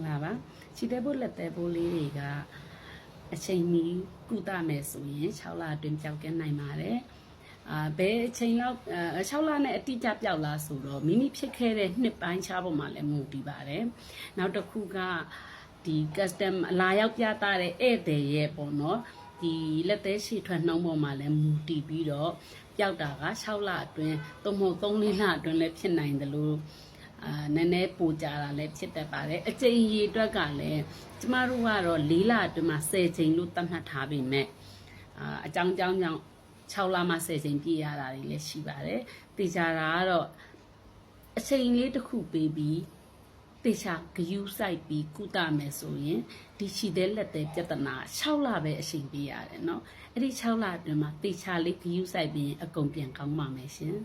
လာပါခြေသေးဖို့လက်သေးဖို့လေးတွေကအချိန်မီကုသမယ်ဆိုရင်6လအတွင်းပျောက်ကင်းနိုင်ပါတယ်ဘယ်အချိန်လောက်6လနဲ့အတိအကျပျောက်လားဆိုတော့မိမိဖြစ်ခဲ့တဲ့နှစ်ပိုင်းခြားပေါ်မှာလည်းမူတည်ပါတယ်နောက်တစ်ခုကဒီ custom အလာရောက်ပြသတဲ့ဧည့်သည်ရဲ့ပေါ့နော်ဒီလက်သေးရှည်ထွက်နှုံးပေါ်မှာလည်းမူတည်ပြီးတော့ပျောက်တာက6လအတွင်းသို့မဟုတ်3-4လအတွင်းလည်းဖြစ်နိုင်တယ်လို့နည်းနည်းပိုကြတာလည်းဖြစ်တတ်ပါတယ်အကြိမ်ရေအတွက်ကလည်းကျမတို့ကတော့4လအတွင်းမှာ10ကြိမ်လို့သတ်မှတ်ထားပေမဲ့အကြောင်းကြောင့်6လမှ10ကြိမ်ပြည့်ရတာတွေလည်းရှိပါတယ်တေချာတာကတော့အချိန်လေးတစ်ခုပေးပြီးတေချာဂယူးဆိုင်ပြီးကုသမယ်ဆိုရင်ဒီခြေသေးလက်သေးပြဿနာ6လပဲအချိန်ပေးရတယ်เนาะအဲ့ဒီ6လအတွင်းမှာတေချာလေးဂယူးဆိုင်ပြီးအကုန်ပြန်ကောင်းပါမယ်ရှင်